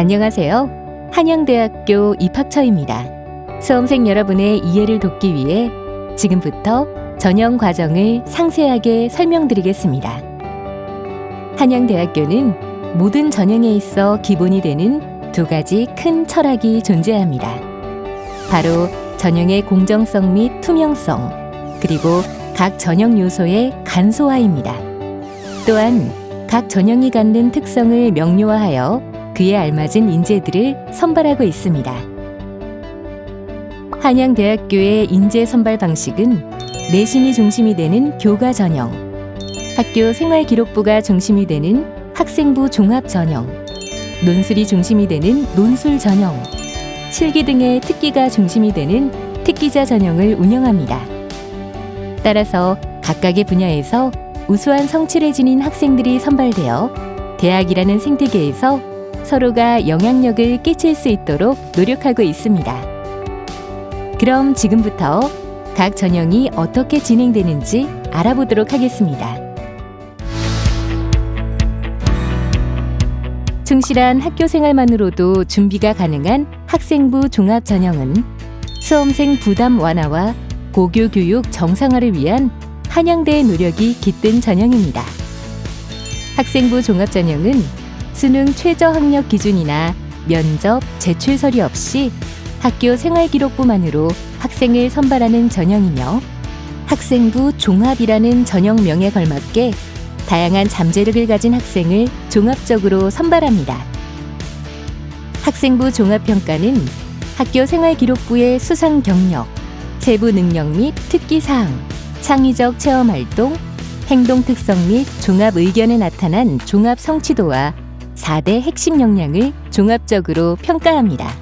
안녕하세요. 한양대학교 입학처입니다. 수험생 여러분의 이해를 돕기 위해 지금부터 전형 과정을 상세하게 설명드리겠습니다. 한양대학교는 모든 전형에 있어 기본이 되는 두 가지 큰 철학이 존재합니다. 바로 전형의 공정성 및 투명성, 그리고 각 전형 요소의 간소화입니다. 또한 각 전형이 갖는 특성을 명료화하여 그에 알맞은 인재들을 선발하고 있습니다. 한양대학교의 인재 선발 방식은 내신이 중심이 되는 교과 전형, 학교 생활기록부가 중심이 되는 학생부 종합 전형, 논술이 중심이 되는 논술 전형, 실기 등의 특기가 중심이 되는 특기자 전형을 운영합니다. 따라서 각각의 분야에서 우수한 성취를 지닌 학생들이 선발되어 대학이라는 생태계에서 서로가 영향력을 끼칠 수 있도록 노력하고 있습니다. 그럼 지금부터 각 전형이 어떻게 진행되는지 알아보도록 하겠습니다. 충실한 학교 생활만으로도 준비가 가능한 학생부 종합 전형은 수험생 부담 완화와 고교 교육 정상화를 위한 한양대의 노력이 깃든 전형입니다. 학생부 종합 전형은 수능 최저 학력 기준이나 면접, 제출 서류 없이 학교 생활기록부만으로 학생을 선발하는 전형이며 학생부 종합이라는 전형명에 걸맞게 다양한 잠재력을 가진 학생을 종합적으로 선발합니다. 학생부 종합평가는 학교 생활기록부의 수상 경력, 세부 능력 및 특기사항, 창의적 체험활동, 행동 특성 및 종합 의견에 나타난 종합 성취도와 4대 핵심 역량을 종합적으로 평가합니다.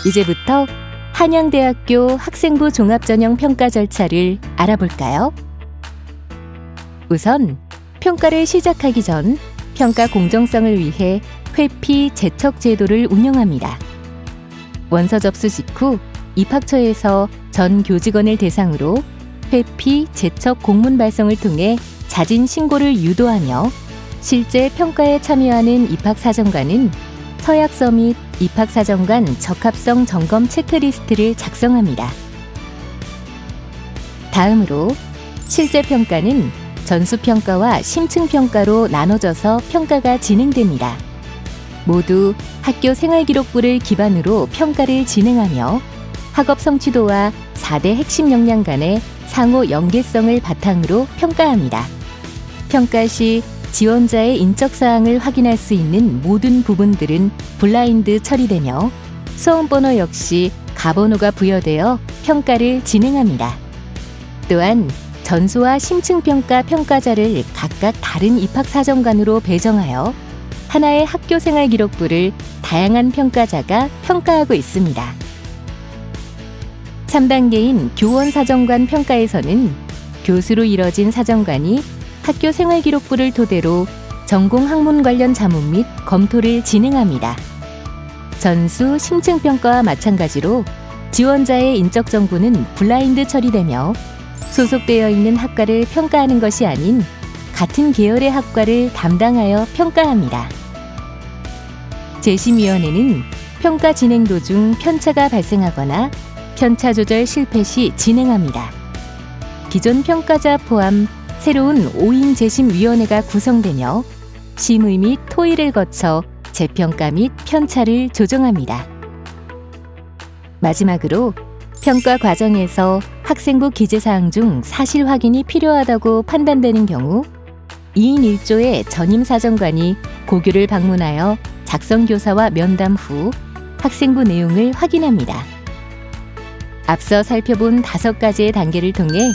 이제부터 한양대학교 학생부 종합전형 평가 절차를 알아볼까요? 우선 평가를 시작하기 전 평가 공정성을 위해 회피 재척 제도를 운영합니다. 원서 접수 직후 입학처에서 전 교직원을 대상으로 회피 재척 공문 발송을 통해 자진 신고를 유도하며 실제 평가에 참여하는 입학사정관은 서약서 및 입학사정관 적합성 점검 체크리스트를 작성합니다. 다음으로 실제 평가는 전수평가와 심층평가로 나눠져서 평가가 진행됩니다. 모두 학교 생활기록부를 기반으로 평가를 진행하며 학업 성취도와 4대 핵심 역량 간의 상호 연계성을 바탕으로 평가합니다. 평가 시 지원자의 인적사항을 확인할 수 있는 모든 부분들은 블라인드 처리되며 수험번호 역시 가번호가 부여되어 평가를 진행합니다. 또한 전수와 심층평가 평가자를 각각 다른 입학사정관으로 배정하여 하나의 학교생활기록부를 다양한 평가자가 평가하고 있습니다. 3단계인 교원사정관 평가에서는 교수로 이뤄진 사정관이 학교 생활기록부를 토대로 전공 학문 관련 자문 및 검토를 진행합니다. 전수, 심층평가와 마찬가지로 지원자의 인적 정보는 블라인드 처리되며 소속되어 있는 학과를 평가하는 것이 아닌 같은 계열의 학과를 담당하여 평가합니다. 재심위원회는 평가 진행 도중 편차가 발생하거나 편차 조절 실패 시 진행합니다. 기존 평가자 포함 새로운 5인 재심위원회가 구성되며 심의 및 토의를 거쳐 재평가 및 편차를 조정합니다. 마지막으로 평가 과정에서 학생부 기재사항 중 사실 확인이 필요하다고 판단되는 경우 2인 1조의 전임사정관이 고교를 방문하여 작성교사와 면담 후 학생부 내용을 확인합니다. 앞서 살펴본 5가지의 단계를 통해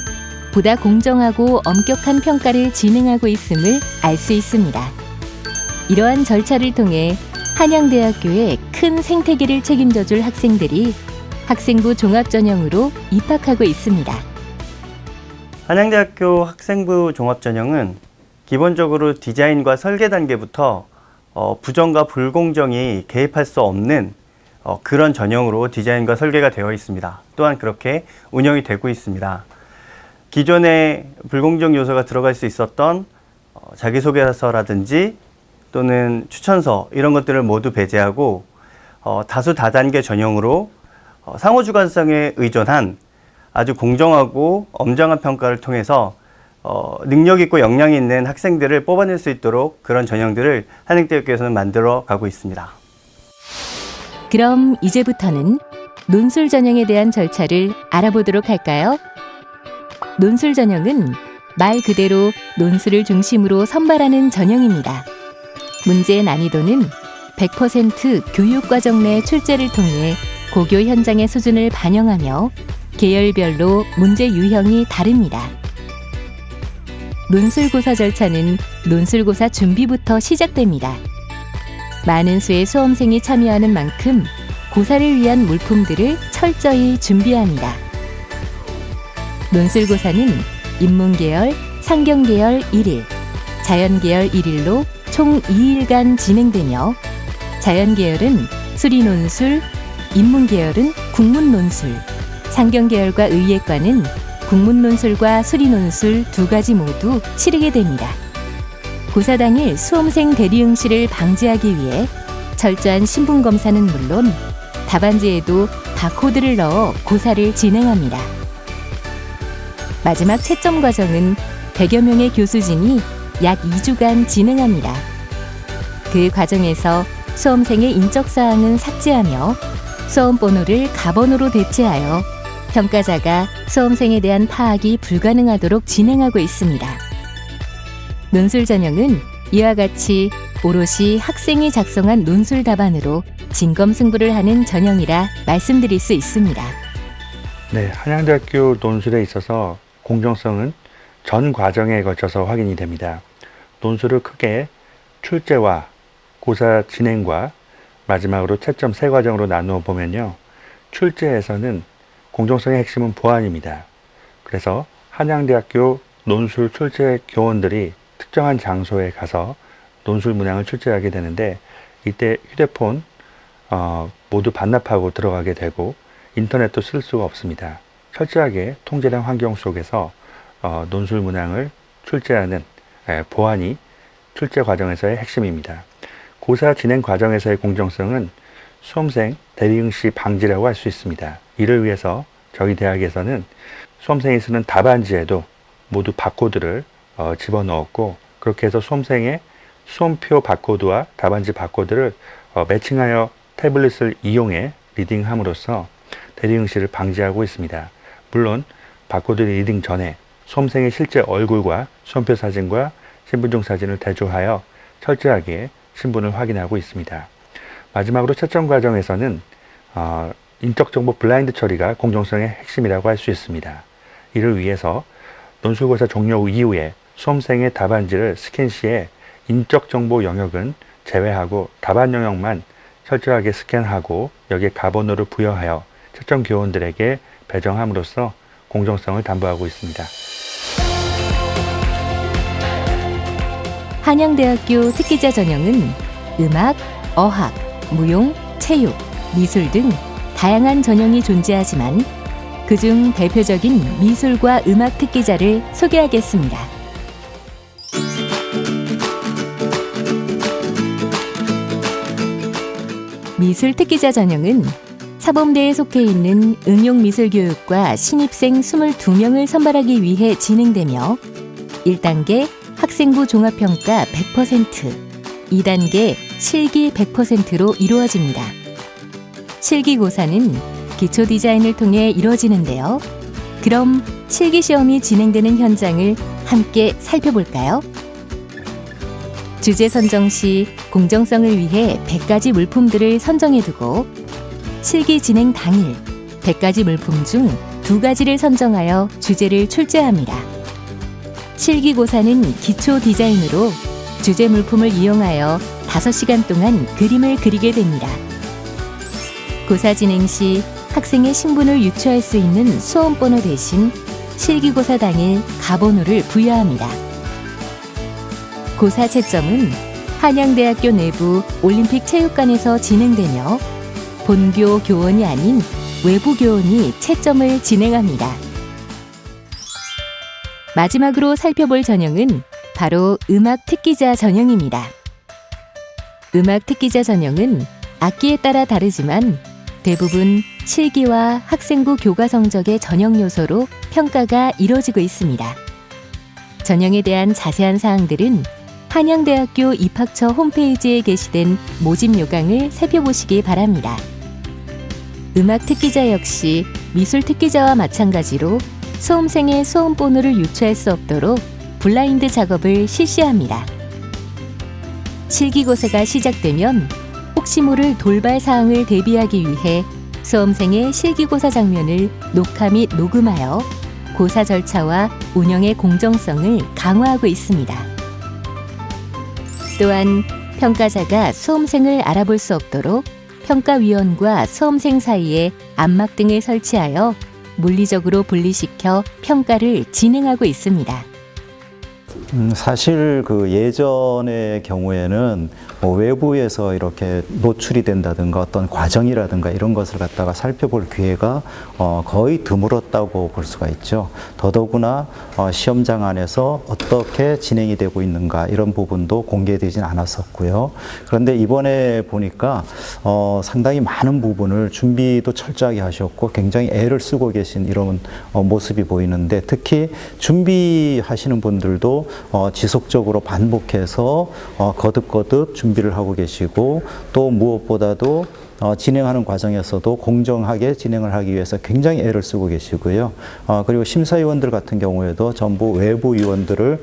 보다 공정하고 엄격한 평가를 진행하고 있음을 알 수 있습니다. 이러한 절차를 통해 한양대학교의 큰 생태계를 책임져줄 학생들이 학생부 종합전형으로 입학하고 있습니다. 한양대학교 학생부 종합전형은 기본적으로 디자인과 설계 단계부터 부정과 불공정이 개입할 수 없는 그런 전형으로 디자인과 설계가 되어 있습니다. 또한 그렇게 운영이 되고 있습니다. 기존에 불공정 요소가 들어갈 수 있었던 자기소개서라든지 또는 추천서 이런 것들을 모두 배제하고 다수 다단계 전형으로 상호주관성에 의존한 아주 공정하고 엄정한 평가를 통해서 능력 있고 역량이 있는 학생들을 뽑아낼 수 있도록 그런 전형들을 한양대학교에서는 만들어 가고 있습니다. 그럼 이제부터는 논술 전형에 대한 절차를 알아보도록 할까요? 논술 전형은 말 그대로 논술을 중심으로 선발하는 전형입니다. 문제의 난이도는 100% 교육과정 내 출제를 통해 고교 현장의 수준을 반영하며 계열별로 문제 유형이 다릅니다. 논술고사 절차는 논술고사 준비부터 시작됩니다. 많은 수의 수험생이 참여하는 만큼 고사를 위한 물품들을 철저히 준비합니다. 논술고사는 인문계열, 상경계열 1일, 자연계열 1일로 총 2일간 진행되며 자연계열은 수리논술, 인문계열은 국문논술, 상경계열과 의예과는 국문논술과 수리논술 두 가지 모두 치르게 됩니다. 고사 당일 수험생 대리응시를 방지하기 위해 철저한 신분검사는 물론 답안지에도 바코드를 넣어 고사를 진행합니다. 마지막 채점 과정은 100여 명의 교수진이 약 2주간 진행합니다. 그 과정에서 수험생의 인적사항은 삭제하며 수험번호를 가번호로 대체하여 평가자가 수험생에 대한 파악이 불가능하도록 진행하고 있습니다. 논술 전형은 이와 같이 오롯이 학생이 작성한 논술 답안으로 진검승부를 하는 전형이라 말씀드릴 수 있습니다. 네, 한양대학교 논술에 있어서 공정성은 전 과정에 걸쳐서 확인이 됩니다. 논술을 크게 출제와 고사 진행과 마지막으로 채점 세 과정으로 나누어 보면요. 출제에서는 공정성의 핵심은 보안입니다. 그래서 한양대학교 논술 출제 교원들이 특정한 장소에 가서 논술 문항을 출제하게 되는데 이때 휴대폰 모두 반납하고 들어가게 되고 인터넷도 쓸 수가 없습니다. 철저하게 통제된 환경 속에서 논술 문항을 출제하는 보안이 출제 과정에서의 핵심입니다. 고사 진행 과정에서의 공정성은 수험생 대리응시 방지라고 할 수 있습니다. 이를 위해서 저희 대학에서는 수험생이 쓰는 답안지에도 모두 바코드를 집어넣었고 그렇게 해서 수험생의 수험표 바코드와 답안지 바코드를 매칭하여 태블릿을 이용해 리딩함으로써 대리응시를 방지하고 있습니다. 물론 바코드 리딩 전에 수험생의 실제 얼굴과 수험표 사진과 신분증 사진을 대조하여 철저하게 신분을 확인하고 있습니다. 마지막으로 채점 과정에서는 인적정보 블라인드 처리가 공정성의 핵심이라고 할 수 있습니다. 이를 위해서 논술고사 종료 이후에 수험생의 답안지를 스캔 시에 인적정보 영역은 제외하고 답안 영역만 철저하게 스캔하고 여기에 가번호를 부여하여 채점 교원들에게 배정함으로써 공정성을 담보하고 있습니다. 한양대학교 특기자 전형은 음악, 어학, 무용, 체육, 미술 등 다양한 전형이 존재하지만 그중 대표적인 미술과 음악 특기자를 소개하겠습니다. 미술 특기자 전형은 사범대에 속해 있는 응용미술교육과 신입생 22명을 선발하기 위해 진행되며 1단계 학생부 종합평가 100%, 2단계 실기 100%로 이루어집니다. 실기고사는 기초 디자인을 통해 이루어지는데요. 그럼 실기시험이 진행되는 현장을 함께 살펴볼까요? 주제 선정 시 공정성을 위해 100가지 물품들을 선정해두고 실기 진행 당일 100가지 물품 중 2가지를 선정하여 주제를 출제합니다. 실기고사는 기초 디자인으로 주제 물품을 이용하여 5시간 동안 그림을 그리게 됩니다. 고사 진행 시 학생의 신분을 유추할 수 있는 수험번호 대신 실기고사 당일 가번호를 부여합니다. 고사 채점은 한양대학교 내부 올림픽 체육관에서 진행되며 본교 교원이 아닌 외부 교원이 채점을 진행합니다. 마지막으로 살펴볼 전형은 바로 음악 특기자 전형입니다. 음악 특기자 전형은 학기에 따라 다르지만 대부분 실기와 학생부 교과 성적의 전형 요소로 평가가 이루어지고 있습니다. 전형에 대한 자세한 사항들은 한양대학교 입학처 홈페이지에 게시된 모집 요강을 살펴보시기 바랍니다. 음악 특기자 역시 미술 특기자와 마찬가지로 수험생의 수험 번호를 유추할 수 없도록 블라인드 작업을 실시합니다. 실기고사가 시작되면 혹시 모를 돌발 사항을 대비하기 위해 수험생의 실기고사 장면을 녹화 및 녹음하여 고사 절차와 운영의 공정성을 강화하고 있습니다. 또한 평가자가 수험생을 알아볼 수 없도록 평가위원과 수험생 사이에 암막 등을 설치하여 물리적으로 분리시켜 평가를 진행하고 있습니다. 사실 그 예전의 경우에는 뭐 외부에서 이렇게 노출이 된다든가 어떤 과정이라든가 이런 것을 갖다가 살펴볼 기회가 거의 드물었다고 볼 수가 있죠. 더더구나 시험장 안에서 어떻게 진행이 되고 있는가 이런 부분도 공개되진 않았었고요. 그런데 이번에 보니까 상당히 많은 부분을 준비도 철저하게 하셨고 굉장히 애를 쓰고 계신 이런 모습이 보이는데, 특히 준비하시는 분들도 지속적으로 반복해서 거듭거듭 준비를 하고 계시고, 또 무엇보다도 진행하는 과정에서도 공정하게 진행을 하기 위해서 굉장히 애를 쓰고 계시고요. 그리고 심사위원들 같은 경우에도 전부 외부 위원들을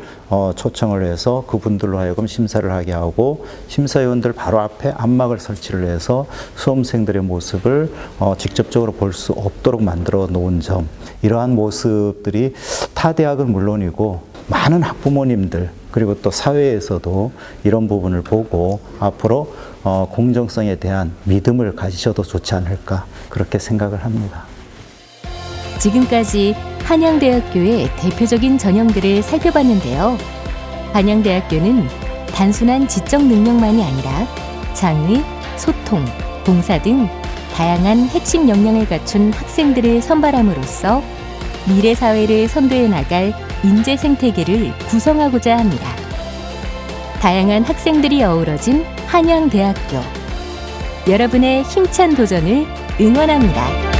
초청을 해서 그분들로 하여금 심사를 하게 하고, 심사위원들 바로 앞에 암막을 설치를 해서 수험생들의 모습을 직접적으로 볼 수 없도록 만들어 놓은 점, 이러한 모습들이 타 대학은 물론이고 많은 학부모님들 그리고 또 사회에서도 이런 부분을 보고 앞으로 공정성에 대한 믿음을 가지셔도 좋지 않을까, 그렇게 생각을 합니다. 지금까지 한양대학교의 대표적인 전형들을 살펴봤는데요. 한양대학교는 단순한 지적 능력만이 아니라 장의, 소통, 봉사 등 다양한 핵심 역량을 갖춘 학생들을 선발함으로써 미래 사회를 선도해 나갈 인재 생태계를 구성하고자 합니다. 다양한 학생들이 어우러진 한양대학교. 여러분의 힘찬 도전을 응원합니다.